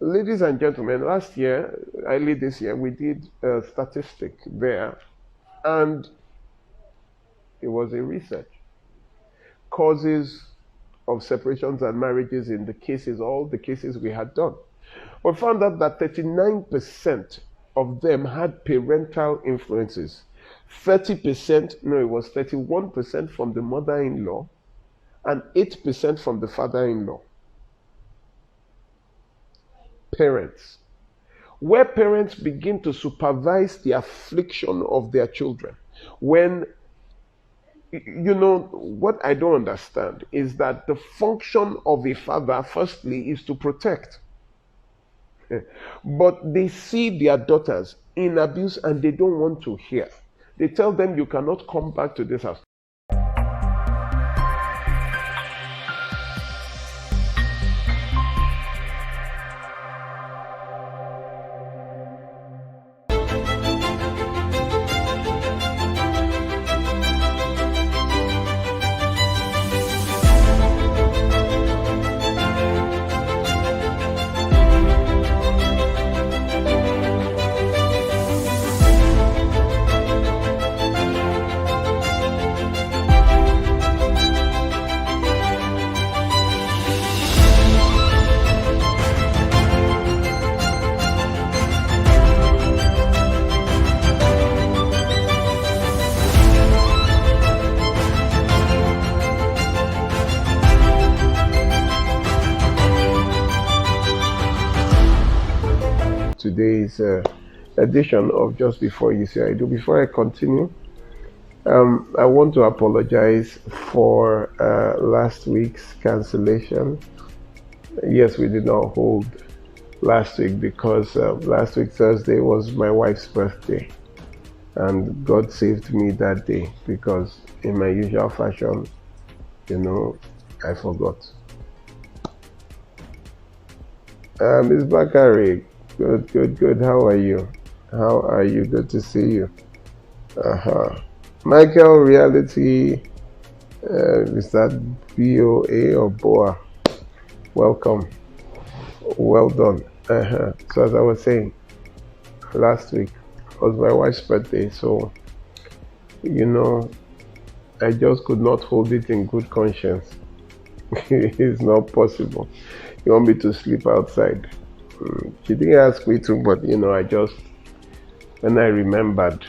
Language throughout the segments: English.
Ladies and gentlemen, last year, early this year, we did a statistic there, and it was a research. Causes of separations and marriages in the cases, all the cases we had done. We found out that 39% of them had parental influences. 30%, no, it was 31% from the mother-in-law and 8% from the father-in-law. Parents. Where parents begin to supervise the affliction of their children. When, what I don't understand is that the function of a father, firstly, is to protect. But they see their daughters in abuse and they don't want to hear. They tell them, you cannot come back to this house. Today's edition of Just Before You Say I Do. Before I continue, I want to apologize for last week's cancellation. Yes, we did not hold last week because last week Thursday was my wife's birthday, and God saved me that day because in my usual fashion, I forgot. Ms. Bakari, good. How are you? Good to see you. Michael, reality, is that BOA or BOA? Welcome. Well done. So as I was saying, last week was my wife's birthday, so, I just could not hold it in good conscience. It's not possible. You want me to sleep outside? She didn't ask me to, but I just, when I remembered,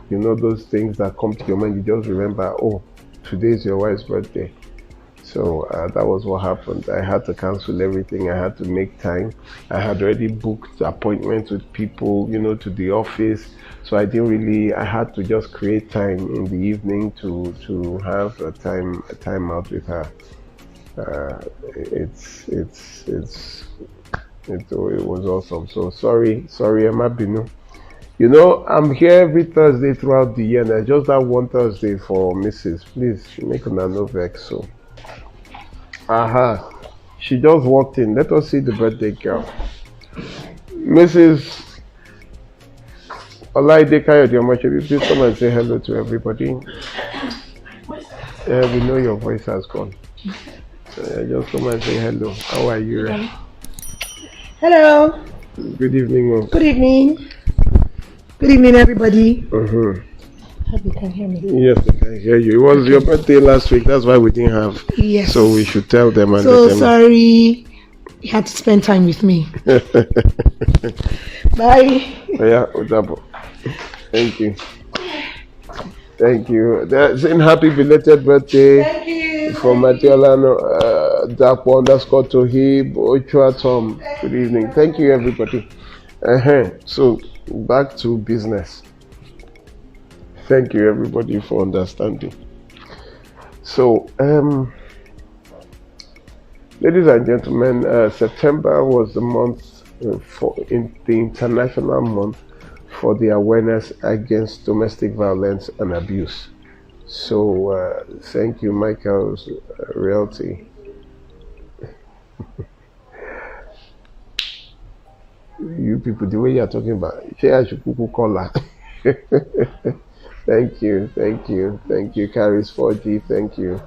those things that come to your mind, you just remember, oh, today's your wife's birthday. So that was what happened. I had to cancel everything. I had to make time. I had already booked appointments with people, to the office. So I had to just create time in the evening to have a time out with her. It was awesome. So sorry, Emma Binu. I'm here every Thursday throughout the year, and I just that one Thursday for Mrs. Please make an no vex. So, she just walked in. Let us see the birthday girl, Mrs. Olumide Kayode Omosebi. Please come and say hello to everybody. We know your voice has gone. Just come and say hello. How are you? Hello. Good evening. Good evening. Good evening, everybody. Hope you can hear me. Yes, I can hear you. It was your birthday last week. That's why we didn't have. Yes. So we should tell them. And so sorry. You had to spend time with me. Bye. Yeah, double. Thank you. Saying happy belated birthday. Thank you. From Matiolano, Dapo_Tohib, Ochua Tom. Good evening. Thank you, everybody. So back to business. Thank you, everybody, for understanding. So, ladies and gentlemen, September was the month in the International Month for the awareness against domestic violence and abuse. So, thank you, Michael's Realty. You people, the way you are talking about, share Shukuku Kola. Thank you. Caris 4G, thank you.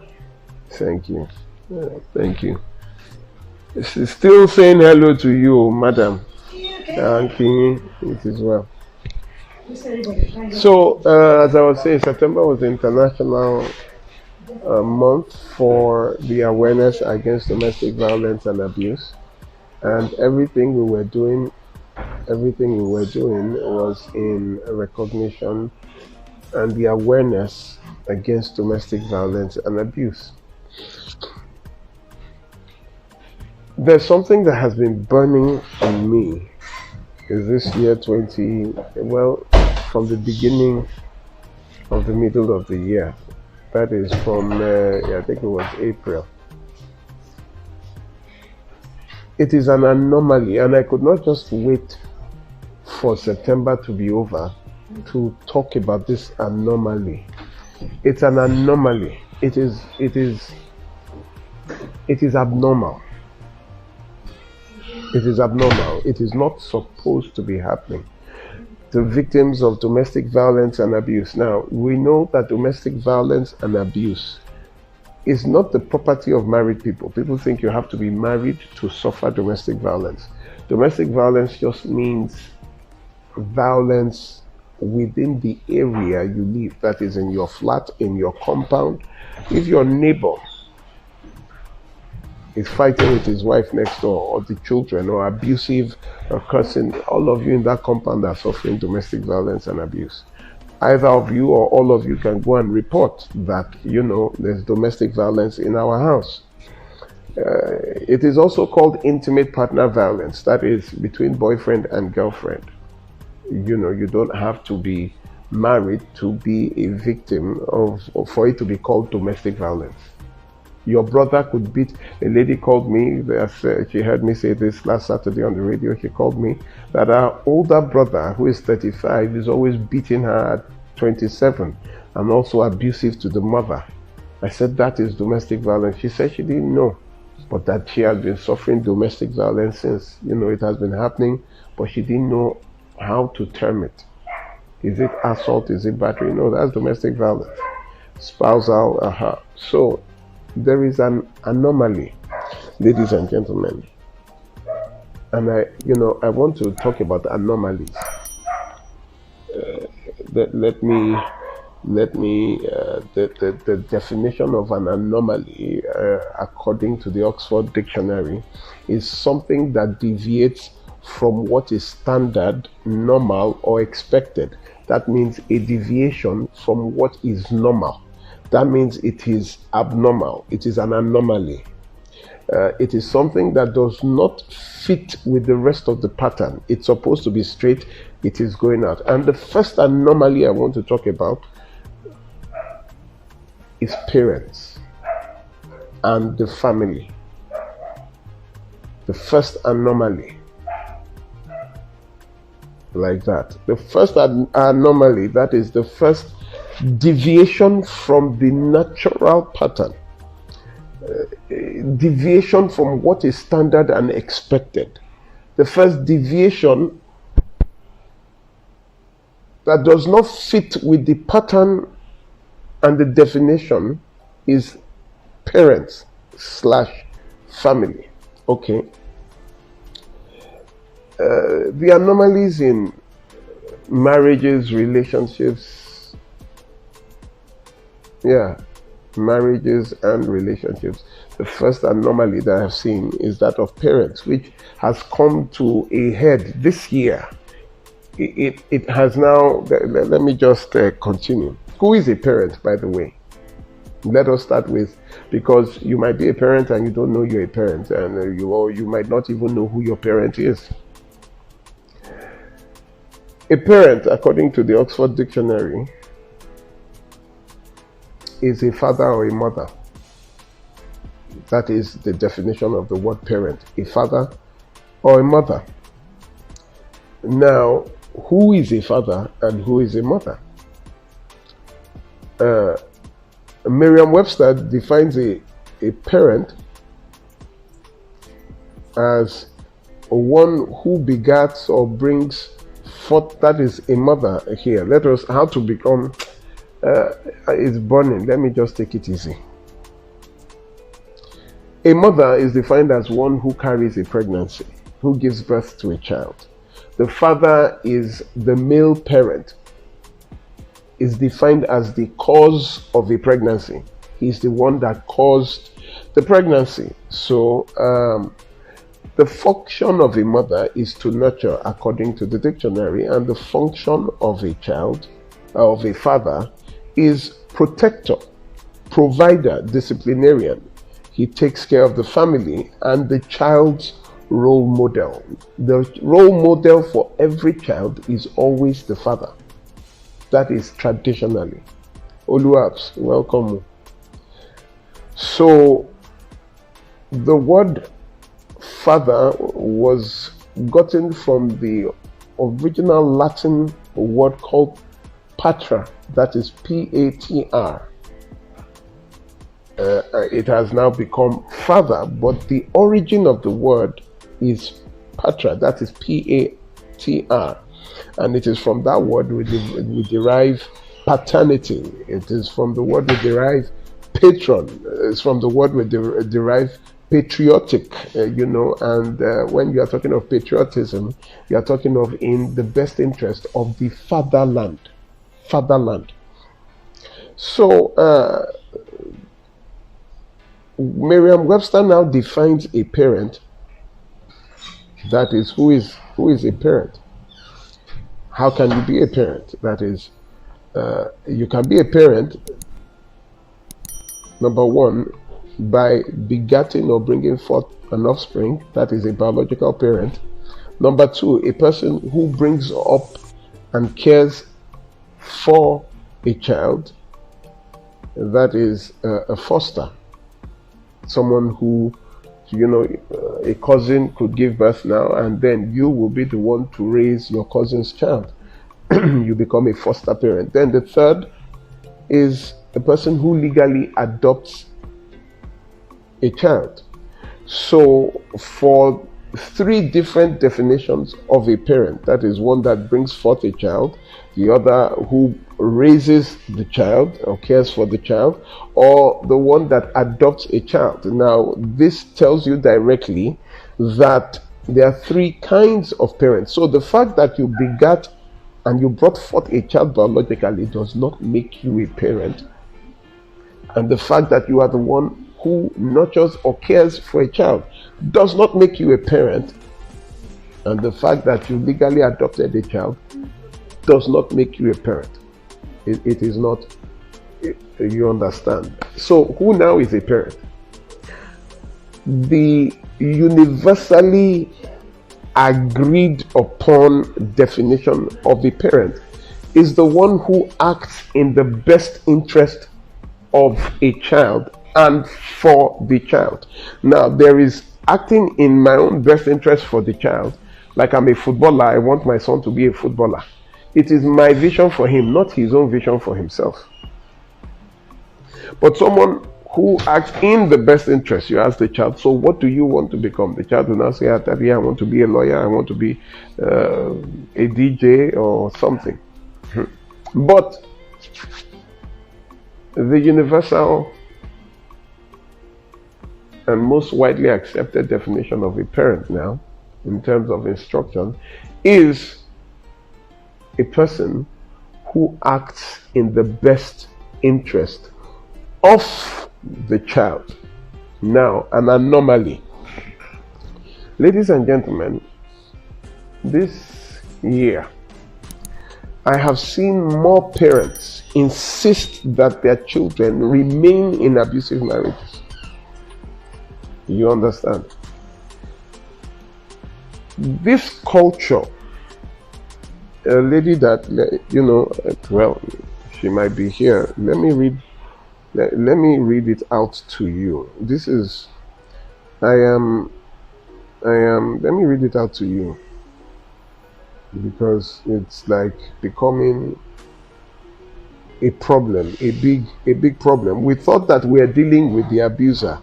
Still saying hello to you, madam. And it is well. So, as I was saying, September was the International Month for the awareness against domestic violence and abuse, and everything we were doing was in recognition and the awareness against domestic violence and abuse. There's something that has been burning on me. Is this year from the beginning of the middle of the year. That is from, I think it was April. It is an anomaly, and I could not just wait for September to be over to talk about this anomaly. It's an anomaly. It is abnormal. It is abnormal. It is not supposed to be happening. The victims of domestic violence and abuse. Now, we know that domestic violence and abuse is not the property of married people. People think you have to be married to suffer domestic violence. Domestic violence just means violence within the area you live, that is in your flat, in your compound. If your neighbor is fighting with his wife next door, or the children, or abusive, or cursing, all of you in that compound are suffering domestic violence and abuse. Either of you or all of you can go and report that, there's domestic violence in our house. It is also called intimate partner violence, that is between boyfriend and girlfriend. You don't have to be married to be a victim for it to be called domestic violence. Your brother could beat. A lady called me, she heard me say this last Saturday on the radio. She called me that her older brother, who is 35, is always beating her at 27 and also abusive to the mother. I said, that is domestic violence. She said she didn't know, but that she has been suffering domestic violence since, it has been happening, but she didn't know how to term it. Is it assault? Is it battery? No, that's domestic violence. Spousal, So, there is an anomaly, ladies and gentlemen, and I want to talk about anomalies. The definition of an anomaly, according to the Oxford Dictionary, is something that deviates from what is standard, normal, or expected. That means a deviation from what is normal. That means it is abnormal. It is an anomaly. It is something that does not fit with the rest of the pattern. It's supposed to be straight. It is going out. And the first anomaly I want to talk about is parents and the family. The first anomaly. Like that. The first anomaly, that is the first deviation from the natural pattern, deviation from what is standard and expected. The first deviation that does not fit with the pattern and the definition is parents/family. Okay. The anomalies in marriages, relationships, marriages and relationships. The first anomaly that I've seen is that of parents, which has come to a head this year. It has now, let me just continue. Who is a parent, by the way? Let us start with, because you might be a parent and you don't know you're a parent, and you might not even know who your parent is. A parent, according to the Oxford Dictionary, is a father or a mother. That is the definition of the word parent, a father or a mother. Now, who is a father and who is a mother? Merriam-Webster defines a parent as one who begats or brings forth, that is a mother here. Let us, how to become, it's burning. Let me just take it easy. A mother is defined as one who carries a pregnancy, who gives birth to a child. The father is the male parent, is defined as the cause of a pregnancy. He's the one that caused the pregnancy. So the function of a mother is to nurture, according to the dictionary, and the function of a child, of a father, is protector, provider, disciplinarian. He takes care of the family and the child's role model. The role model for every child is always the father. That is traditionally. Oluwabs, welcome. So the word father was gotten from the original Latin word called patra, that is P-A-T-R. It has now become father, but the origin of the word is patra, that is P-A-T-R. And it is from that word we derive paternity. It is from the word we derive patron. It's from the word we derive patriotic, and when you are talking of patriotism, you are talking of in the best interest of the fatherland. So Merriam-Webster now defines a parent, that is, who is a parent. How can you be a parent? That is, you can be a parent, number one, by begetting or bringing forth an offspring, that is a biological parent. Number two, a person who brings up and cares for a child, that is a foster. Someone who, a cousin could give birth now, and then you will be the one to raise your cousin's child. You become a foster parent. Then the third is a person who legally adopts a child. So for three different definitions of a parent, that is one that brings forth a child, the other who raises the child or cares for the child, or the one that adopts a child. Now, this tells you directly that there are three kinds of parents. So the fact that you begat and you brought forth a child biologically does not make you a parent. And the fact that you are the one who nurtures or cares for a child does not make you a parent. And the fact that you legally adopted a child does not make you a parent. It is not, you understand. So who now is a parent? The universally agreed upon definition of a parent is the one who acts in the best interest of a child and for the child. Now, there is acting in my own best interest for the child. Like I'm a footballer, I want my son to be a footballer. It is my vision for him, not his own vision for himself. But someone who acts in the best interest, you ask the child, so what do you want to become? The child will now say, Daddy, I want to be a lawyer, I want to be a DJ or something. But the universal and most widely accepted definition of a parent now, in terms of instruction, is a person who acts in the best interest of the child. Now, an anomaly. Ladies and gentlemen, this year, I have seen more parents insist that their children remain in abusive marriages. You understand? This culture, a lady that, well, she might be here. Let me read it out to you. This is, let me read it out to you, because it's like becoming a problem, a big problem. We thought that we are dealing with the abuser.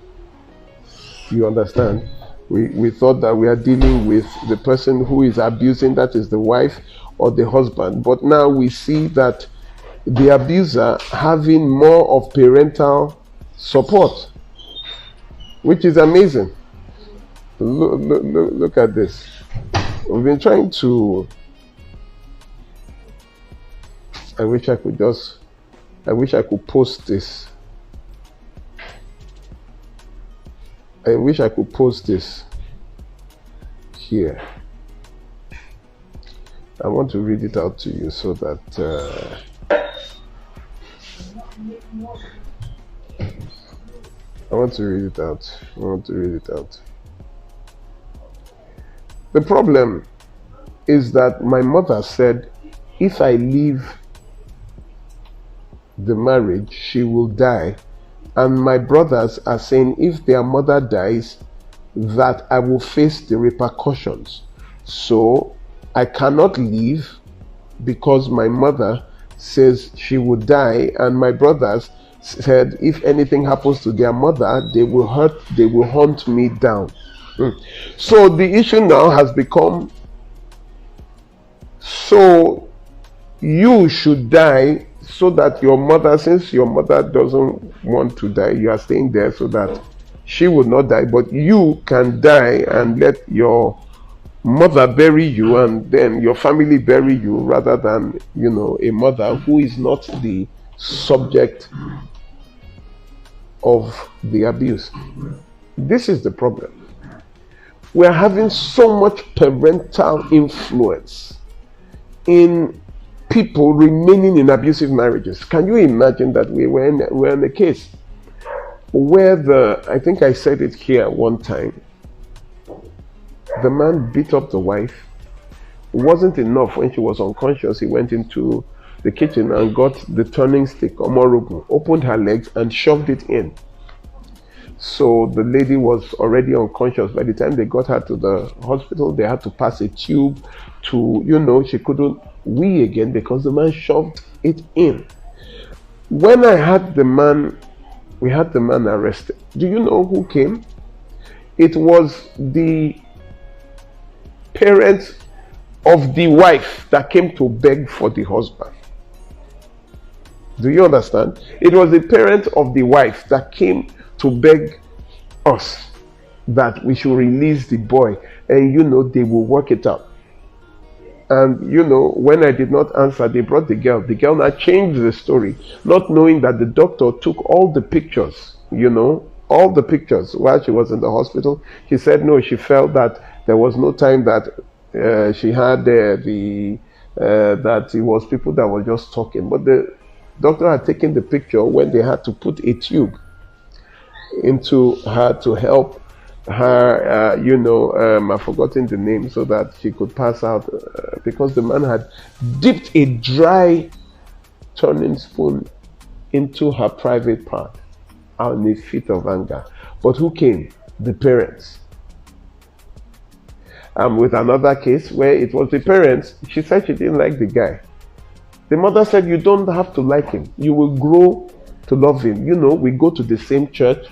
You understand? We thought that we are dealing with the person who is abusing, that is the wife or the husband. But now we see that the abuser having more of parental support. which is amazing. Look at this. We've been trying to. I wish I could post this. I wish I could post this here. I want to read it out to you so that I want to read it out. The problem is that my mother said if I leave the marriage, she will die. And my brothers are saying if their mother dies, that I will face the repercussions. So I cannot leave because my mother says she will die, and my brothers said if anything happens to their mother, they will hunt me down. So the issue now has become, so you should die so that your mother, since your mother doesn't want to die, you are staying there so that she will not die, but you can die and let your mother bury you and then your family bury you, rather than, a mother who is not the subject of the abuse. This is the problem. We are having so much parental influence in people remaining in abusive marriages. Can you imagine that we're in a case where I think I said it here one time, the man beat up the wife. It wasn't enough. When she was unconscious, he went into the kitchen and got the turning stick, omorogun, opened her legs and shoved it in. So the lady was already unconscious. By the time they got her to the hospital, they had to pass a tube to, she couldn't wee again because the man shoved it in. When we had the man arrested. Do you know who came? It was the parents of the wife that came to beg for the husband. Do you understand? It was the parent of the wife that came to beg us that we should release the boy, and they will work it out. And when I did not answer, they brought the girl. The girl now changed the story, not knowing that the doctor took all the pictures, all the pictures while she was in the hospital. She said no, she felt that there was no time that she had that it was people that were just talking. But the doctor had taken the picture when they had to put a tube into her to help her, I've forgotten the name, so that she could pass out, because the man had dipped a dry turning spoon into her private part in a fit of anger. But who came? The parents. With another case where it was the parents, she said she didn't like the guy. The mother said, you don't have to like him. You will grow to love him. We go to the same church.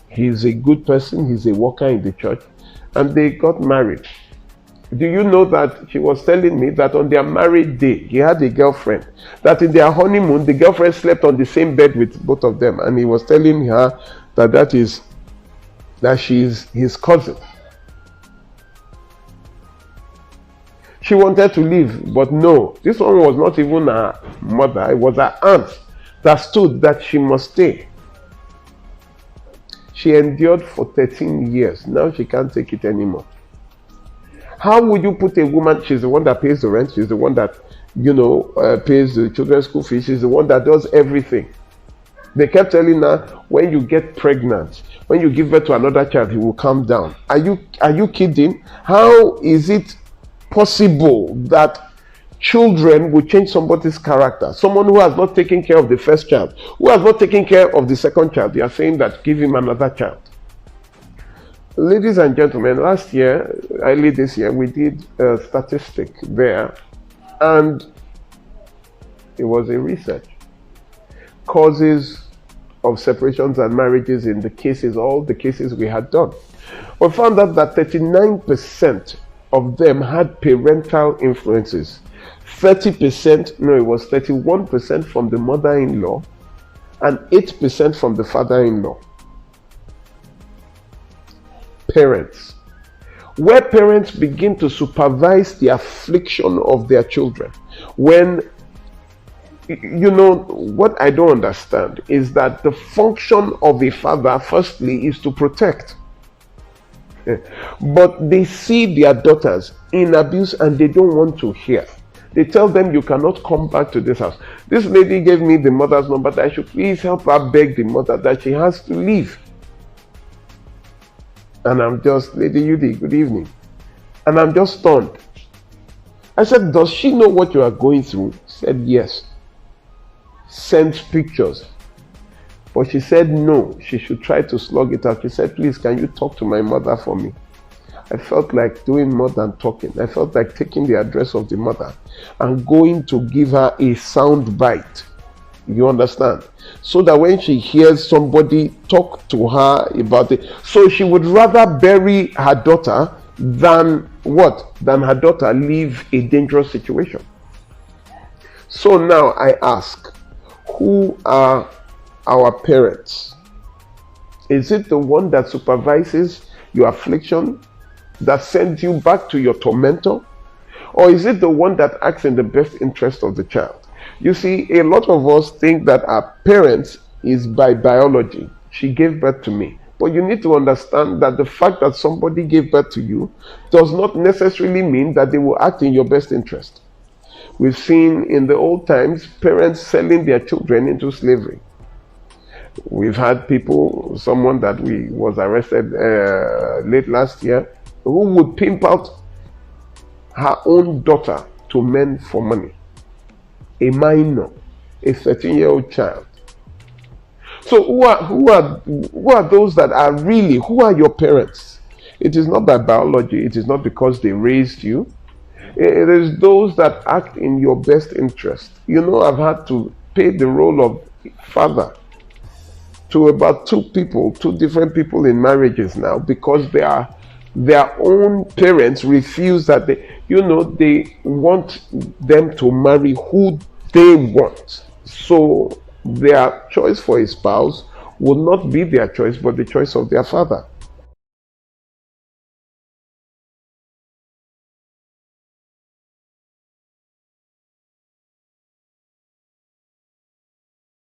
He's a good person. He's a worker in the church. And they got married. Do you know that she was telling me that on their married day, he had a girlfriend, that in their honeymoon, the girlfriend slept on the same bed with both of them. And he was telling her that she's his cousin. She wanted to leave, but no, this one was not even her mother. It was her aunt that stood that she must stay. She endured for 13 years. Now she can't take it anymore. How would you put a woman, she's the one that pays the rent, she's the one that, pays the children's school fees, she's the one that does everything. They kept telling her, when you get pregnant, when you give birth to another child, he will calm down. Are you kidding? How is it possible that children will change somebody's character? Someone who has not taken care of the first child, who has not taken care of the second child, they are saying that give him another child. Ladies and gentlemen, early this year, we did a statistic there, and it was a research. Causes of separations and marriages in all the cases we had done. We found out that 39% of them had parental influences. 31% from the mother-in-law and 8% from the father-in-law. parents, where parents begin to supervise the affliction of their children. When, what I don't understand is that the function of a father, firstly, is to protect. But they see their daughters in abuse and they don't want to hear. They tell them, you cannot come back to this house. This lady gave me the mother's number that I should please help her beg the mother that she has to leave. And I'm just, Lady Yudi, good evening. And I'm just stunned. I said, does she know what you are going through? She said, yes. Sent pictures. But she said no, she should try to slug it out. She said, please, can you talk to my mother for me? I felt like doing more than talking. I felt like taking the address of the mother and going to give her a sound bite. You understand? So that when she hears somebody talk to her about it, so she would rather bury her daughter than what? Than her daughter leave a dangerous situation. So now I ask, who are our parents? Is it the one that supervises your affliction, that sends you back to your tormentor? Or is it the one that acts in the best interest of the child? You see, a lot of us think that our parents is by biology. She gave birth to me. But you need to understand that the fact that somebody gave birth to you does not necessarily mean that they will act in your best interest. We've seen in the old times parents selling their children into slavery. We've had people, someone that was arrested late last year, who would pimp out her own daughter to men for money. A minor, a 13-year-old child. So who are those that are really, who are your parents? It is not by biology, it is not because they raised you. It is those that act in your best interest. I've had to play the role of father to about two different people in marriages now, because their own parents refuse that they want them to marry who they want. So their choice for a spouse will not be their choice, but the choice of their father.